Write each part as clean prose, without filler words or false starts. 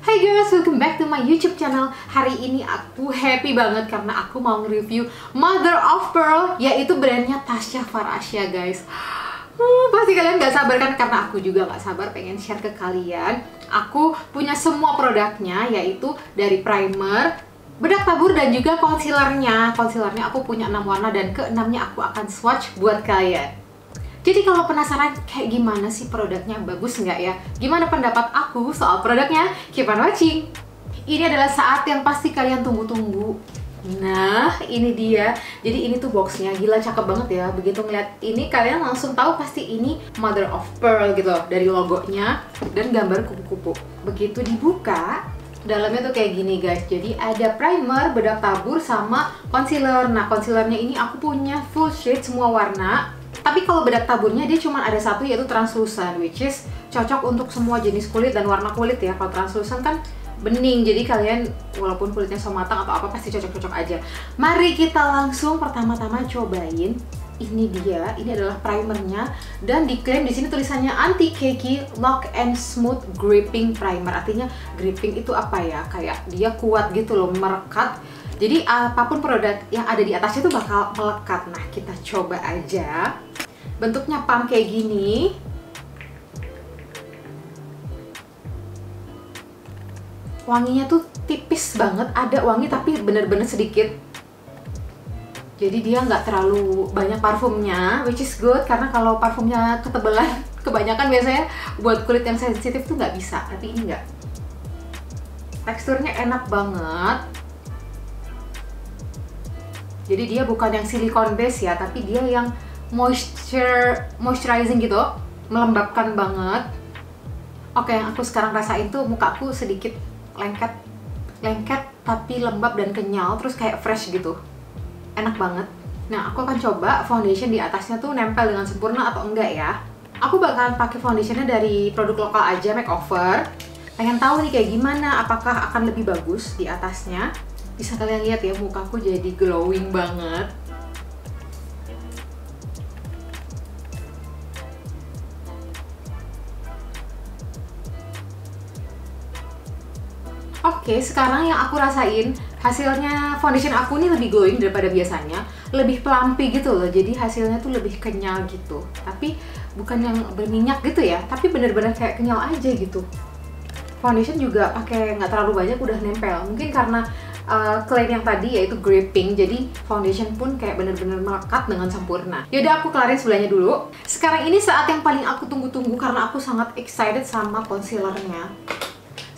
Hai guys, welcome back to my YouTube channel. Hari ini aku happy banget karena aku mau nge-review Mother of Pearl, yaitu brandnya Tasya Farasya guys. Pasti kalian gak sabar kan? Karena aku juga gak sabar pengen share ke kalian. Aku punya semua produknya, yaitu dari primer, bedak tabur, dan juga concealernya. Concealernya aku punya 6 warna dan ke-6-nya aku akan swatch buat kalian. Jadi kalau penasaran kayak gimana sih produknya, bagus nggak ya? Gimana pendapat aku soal produknya? Keep on watching! Ini adalah saat yang pasti kalian tunggu-tunggu. Nah, ini dia. Jadi ini tuh boxnya, gila cakep banget ya. Begitu ngeliat ini, kalian langsung tahu pasti ini Mother of Pearl gitu loh. Dari logonya dan gambar kupu-kupu. Begitu dibuka, dalamnya tuh kayak gini guys. Jadi ada primer, bedak tabur, sama concealer. Nah, concealernya ini aku punya full shade semua warna. Tapi kalau bedak taburnya dia cuma ada satu, yaitu translucent, which is cocok untuk semua jenis kulit dan warna kulit ya. Kalau translucent kan bening, jadi kalian walaupun kulitnya so matang atau apa pasti cocok-cocok aja. Mari kita langsung pertama-tama cobain. Ini dia, ini adalah primernya dan diklaim di sini tulisannya anti cakey lock and smooth gripping primer. Artinya gripping itu apa ya? Kayak dia kuat gitu loh, merekat. Jadi apapun produk yang ada di atasnya itu bakal melekat. Nah, kita coba aja. Bentuknya pump kayak gini. Wanginya tuh tipis banget, ada wangi tapi bener-bener sedikit. Jadi dia nggak terlalu banyak parfumnya, which is good karena kalau parfumnya ketebalan kebanyakan biasanya buat kulit yang sensitif tuh nggak bisa. Tapi ini nggak. Teksturnya enak banget. Jadi dia bukan yang silikon base ya, tapi dia yang moisturizing gitu, melembabkan banget. Oke, yang aku sekarang rasain tuh mukaku sedikit lengket tapi lembab dan kenyal, terus kayak fresh gitu, enak banget. Nah, aku akan coba foundation di atasnya tuh nempel dengan sempurna atau enggak ya. Aku bakalan pakai foundationnya dari produk lokal aja, Makeover. Pengen tahu nih kayak gimana, apakah akan lebih bagus di atasnya. Bisa kalian lihat ya, mukaku jadi glowing banget. Oke, sekarang yang aku rasain hasilnya foundation aku nih lebih glowing daripada biasanya, lebih plumpy gitu loh. Jadi hasilnya tuh lebih kenyal gitu. Tapi bukan yang berminyak gitu ya, tapi bener-bener kayak kenyal aja gitu. Foundation juga pakai nggak terlalu banyak udah nempel. Mungkin karena klaim yang tadi yaitu gripping, jadi foundation pun kayak bener-bener melekat dengan sempurna. Yaudah, aku kelarin sebelahnya dulu. Sekarang ini saat yang paling aku tunggu-tunggu karena aku sangat excited sama concealernya.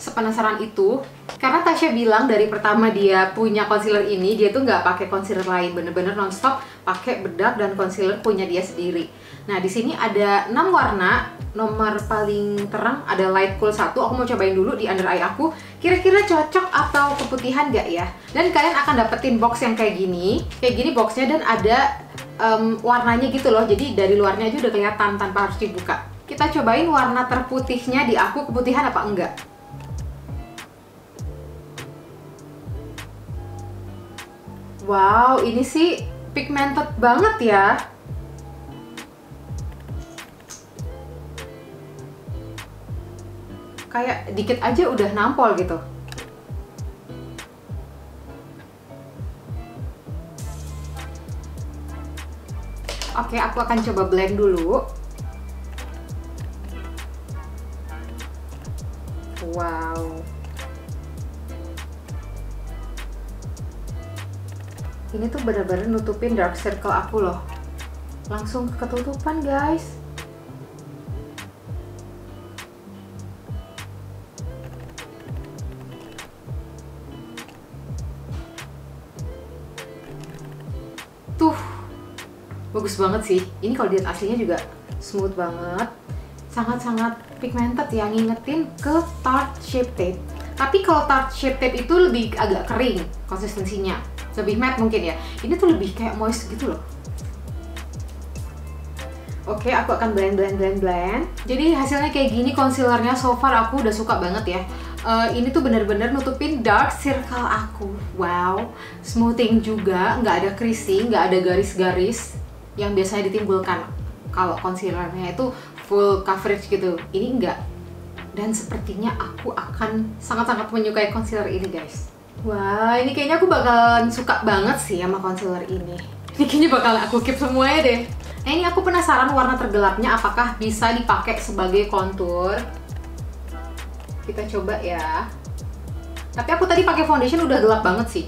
Sepenasaran itu karena Tasya bilang dari pertama dia punya concealer ini, dia tuh nggak pakai concealer lain, bener-bener nonstop pakai bedak dan concealer punya dia sendiri. Nah, di sini ada 6 warna. Nomor paling terang ada light cool 1. Aku mau cobain dulu di under eye aku. Kira-kira cocok atau keputihan nggak ya? Dan kalian akan dapetin box yang kayak gini. Kayak gini boxnya dan ada warnanya gitu loh. Jadi dari luarnya aja udah kelihatan tanpa harus dibuka. Kita cobain warna terputihnya di aku, keputihan apa enggak. Wow, ini sih pigmented banget ya. Kayak dikit aja udah nampol gitu. Oke, aku akan coba blend dulu. Wow. Ini tuh bener-bener nutupin dark circle aku loh. Langsung ketutupan guys. Tuh, bagus banget sih. Ini kalau dilihat aslinya juga smooth banget. Sangat-sangat pigmented ya, ngingetin ke Tarte Shape Tape. Tapi kalau Tarte Shape Tape itu lebih agak kering konsistensinya. Lebih matte mungkin ya. Ini tuh lebih kayak moist gitu loh. Oke, aku akan blend. Jadi hasilnya kayak gini concealernya. So far aku udah suka banget ya. Ini tuh bener-bener nutupin dark circle aku. Wow, smoothing juga, nggak ada creasing, nggak ada garis-garis yang biasanya ditimbulkan kalau concealernya itu full coverage gitu. Ini enggak. Dan sepertinya aku akan sangat-sangat menyukai concealer ini guys. Wah, ini kayaknya aku bakalan suka banget sih sama concealer ini. Ini kayaknya bakalan aku keep semuanya deh. Nah, ini aku penasaran warna tergelapnya apakah bisa dipakai sebagai kontur. Kita coba ya. Tapi aku tadi pakai foundation udah gelap banget sih.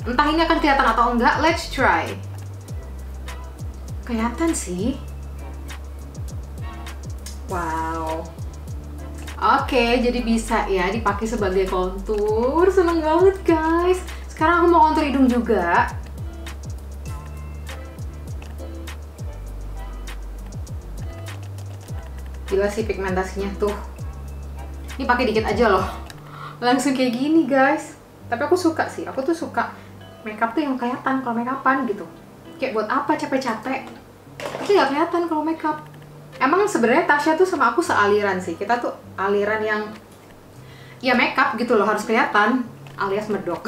Entah ini akan kelihatan atau enggak, let's try. Kelihatan sih. Wow. Oke, jadi bisa ya dipakai sebagai kontur. Seneng banget guys. Sekarang aku mau kontur hidung juga. Gila sih pigmentasinya tuh. Ini pakai dikit aja loh. Langsung kayak gini guys. Tapi aku suka sih. Aku tuh suka makeup tuh yang kelihatan kalau makeupan gitu. Kayak buat apa capek-capek? Tapi nggak kelihatan kalau makeup. Emang sebenarnya Tasya tuh sama aku sealiran sih. Kita tuh aliran yang ya makeup gitu loh, harus kelihatan alias medok.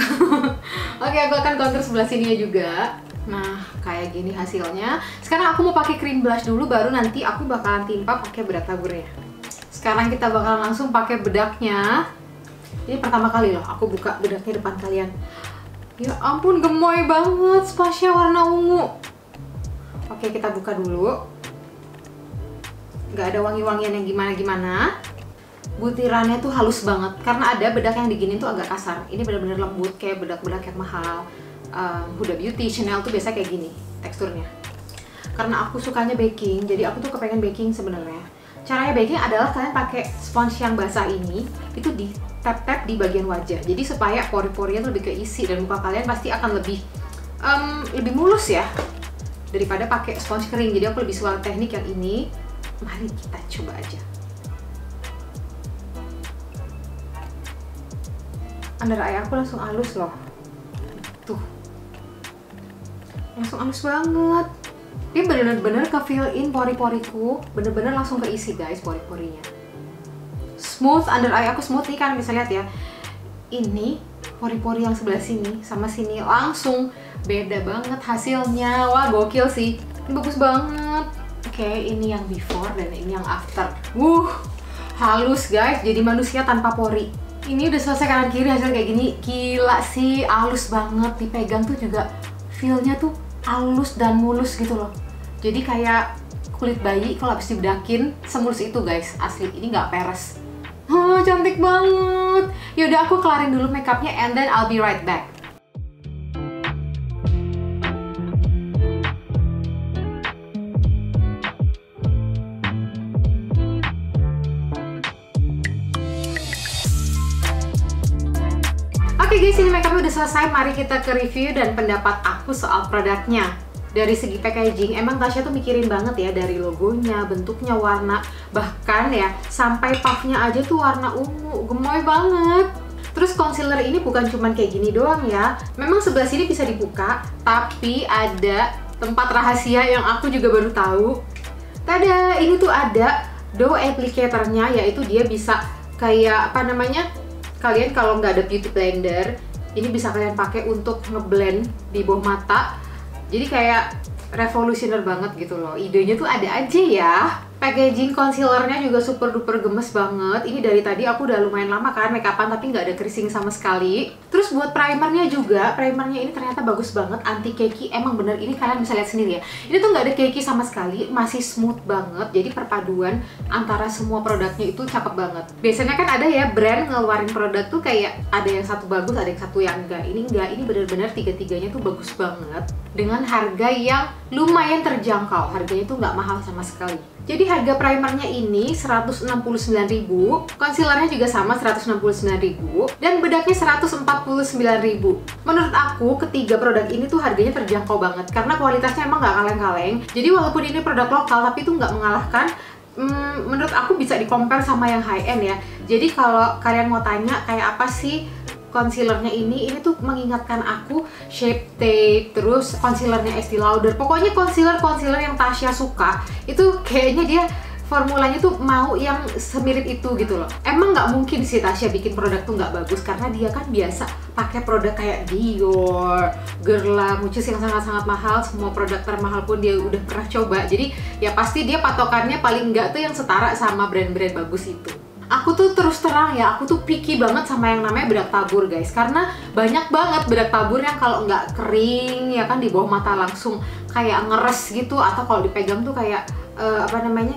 Oke, aku akan contour sebelah sini juga. Nah, kayak gini hasilnya. Sekarang aku mau pakai cream blush dulu, baru nanti aku bakalan timpa pakai bedak taburnya. Sekarang kita bakalan langsung pakai bedaknya. Ini pertama kali loh aku buka bedaknya depan kalian. Ya ampun, gemoy banget, spasinya warna ungu. Oke, kita buka dulu. Nggak ada wangi-wangian yang gimana-gimana. Butirannya tuh halus banget, karena ada bedak yang diginin tuh agak kasar. Ini benar-benar lembut, kayak bedak-bedak yang mahal. Huda Beauty, Chanel tuh biasa kayak gini teksturnya. Karena aku sukanya baking, jadi aku tuh kepengen baking sebenarnya. Caranya baking adalah kalian pakai sponge yang basah ini, itu di tap-tap di bagian wajah. Jadi supaya pori-porinya lebih keisi dan muka kalian pasti akan lebih mulus ya daripada pakai sponge kering. Jadi aku lebih suka teknik yang ini. Mari kita coba aja. Under eye aku langsung halus loh. Tuh. Langsung halus banget. Dia bener-bener ke-fill in pori-poriku. Bener-bener langsung keisi guys pori-porinya. Smooth, under eye aku smooth nih kan, bisa lihat ya. Ini pori-pori yang sebelah sini sama sini langsung beda banget hasilnya. Wah, gokil sih. Ini bagus banget. Oke, ini yang before dan ini yang after. Halus guys, jadi manusia tanpa pori. Ini udah selesai kanan kiri hasil kayak gini. Gila sih, halus banget. Dipegang tuh juga feel-nya tuh halus dan mulus gitu loh. Jadi kayak kulit bayi kalau habis dibedakin, semulus itu guys. Asli, ini nggak peres. Cantik banget. Yaudah, aku kelarin dulu makeupnya and then I'll be right back. Oke guys, ini makeupnya udah selesai. Mari kita ke review dan pendapat aku soal produknya. Dari segi packaging, emang Tasya tuh mikirin banget ya, dari logonya, bentuknya, warna, bahkan ya sampai puffnya aja tuh warna ungu, gemoy banget. Terus concealer ini bukan cuman kayak gini doang ya, memang sebelah sini bisa dibuka, tapi ada tempat rahasia yang aku juga baru tahu. Tada, ini tuh ada dough applicatornya, yaitu dia bisa kayak apa namanya, kalian kalau nggak ada beauty blender, ini bisa kalian pakai untuk ngeblend di bawah mata. Jadi kayak revolusioner banget gitu loh. Idenya tuh ada aja ya. Packaging concealernya juga super duper gemes banget. Ini dari tadi aku udah lumayan lama kan makeupan tapi nggak ada creasing sama sekali. Terus buat primernya juga, primernya ini ternyata bagus banget, anti cakey. Emang bener, ini kalian bisa lihat sendiri ya. Ini tuh nggak ada cakey sama sekali, masih smooth banget. Jadi perpaduan antara semua produknya itu cakep banget. Biasanya kan ada ya brand ngeluarin produk tuh kayak ada yang satu bagus, ada yang satu yang enggak. Ini enggak, ini bener-bener tiga-tiganya tuh bagus banget. Dengan harga yang lumayan terjangkau, harganya tuh nggak mahal sama sekali. Jadi harga primernya ini 169.000, concealernya juga sama 169.000, dan bedaknya 149.000. Menurut aku ketiga produk ini tuh harganya terjangkau banget karena kualitasnya emang nggak kaleng-kaleng. Jadi walaupun ini produk lokal tapi itu nggak mengalahkan. Menurut aku bisa di-compare sama yang high end ya. Jadi kalau kalian mau tanya kayak apa sih concealernya ini tuh mengingatkan aku Shape Tape, terus concealernya Estee Lauder. Pokoknya concealer yang Tasya suka, itu kayaknya dia formulanya tuh mau yang semirip itu gitu loh. Emang nggak mungkin sih Tasya bikin produk tuh nggak bagus, karena dia kan biasa pakai produk kayak Dior, Guerlain, which is yang sangat-sangat mahal. Semua produk termahal pun dia udah pernah coba. Jadi ya pasti dia patokannya paling nggak tuh yang setara sama brand-brand bagus itu. aku tuh terus terang ya, aku tuh picky banget sama yang namanya bedak tabur guys. Karena banyak banget bedak tabur yang kalau nggak kering ya kan di bawah mata langsung kayak ngeres gitu, atau kalau dipegang tuh kayak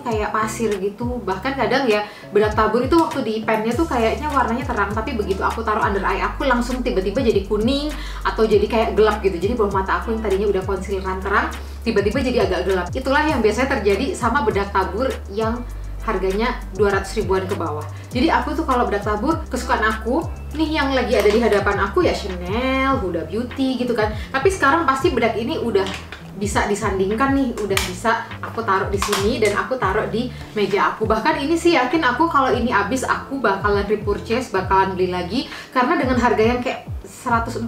kayak pasir gitu. Bahkan kadang ya bedak tabur itu waktu di pennya tuh kayaknya warnanya terang, tapi begitu aku taruh under eye aku langsung tiba-tiba jadi kuning atau jadi kayak gelap gitu. Jadi bawah mata aku yang tadinya udah concealeran terang tiba-tiba jadi agak gelap. Itulah yang biasanya terjadi sama bedak tabur yang harganya 200 ribuan ke bawah. Jadi aku tuh kalau bedak tabur kesukaan aku nih yang lagi ada di hadapan aku ya Chanel, Huda Beauty gitu kan. Tapi sekarang pasti bedak ini udah bisa disandingkan nih, udah bisa aku taruh di sini dan aku taruh di meja aku. Bahkan ini sih yakin aku kalau ini habis aku bakalan repurchase, bakalan beli lagi karena dengan harga yang kayak 149.000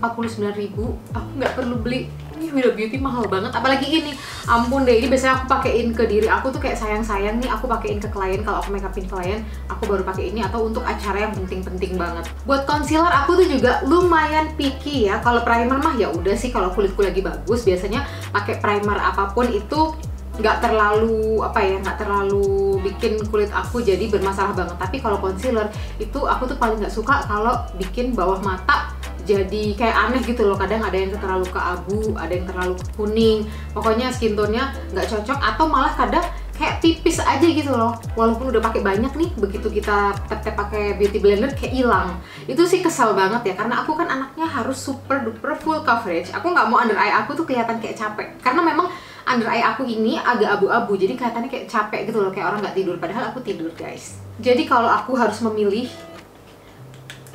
aku nggak perlu beli. Ini Huda Beauty mahal banget, apalagi ini, ampun deh, ini biasanya aku pakein ke diri aku tuh kayak sayang-sayang nih, aku pakein ke klien kalau aku make upin klien, aku baru pakai ini atau untuk acara yang penting-penting banget. Buat concealer aku tuh juga lumayan picky ya. Kalau primer mah ya udah sih, kalau kulitku lagi bagus biasanya pakai primer apapun itu nggak terlalu nggak terlalu bikin kulit aku jadi bermasalah banget. Tapi kalau concealer itu aku tuh paling nggak suka kalau bikin bawah mata jadi kayak aneh gitu loh. Kadang ada yang terlalu ke abu, ada yang terlalu kuning, pokoknya skin tone-nya nggak cocok, atau malah kadang kayak tipis aja gitu loh. Walaupun udah pakai banyak nih, begitu kita tap-tap pakai beauty blender kayak hilang. Itu sih kesel banget ya, karena aku kan anaknya harus super duper full coverage. Aku nggak mau under eye aku tuh kelihatan kayak capek, karena memang under eye aku ini agak abu-abu, jadi kelihatannya kayak capek gitu loh, kayak orang nggak tidur, padahal aku tidur guys. Jadi kalau aku harus memilih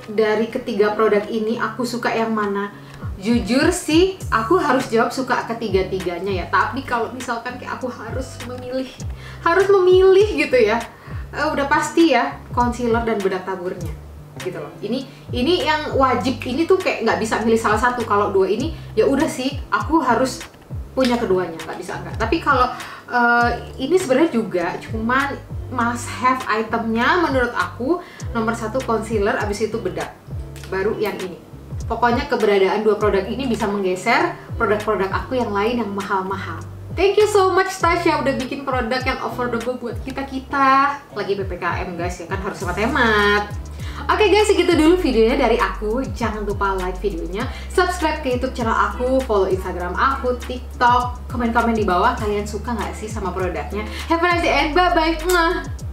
dari ketiga produk ini aku suka yang mana, jujur sih aku harus jawab suka ketiga-tiganya ya. Tapi kalau misalkan kayak aku harus memilih gitu ya, udah pasti ya concealer dan bedak taburnya gitu loh. Ini yang wajib, ini tuh kayak nggak bisa milih salah satu. Kalau dua ini ya udah sih aku harus punya keduanya, nggak bisa enggak. Tapi kalau ini sebenarnya juga cuman must have itemnya menurut aku, nomor satu concealer, abis itu bedak, baru yang ini. Pokoknya keberadaan dua produk ini bisa menggeser produk-produk aku yang lain yang mahal-mahal. Thank you so much Tasya udah bikin produk yang affordable buat kita-kita. Lagi PPKM guys ya kan, harus hemat-hemat. Oke guys, segitu dulu videonya dari aku. Jangan lupa like videonya, subscribe ke YouTube channel aku, follow Instagram aku, TikTok, komen-komen di bawah kalian suka nggak sih sama produknya. Have a nice day and bye-bye.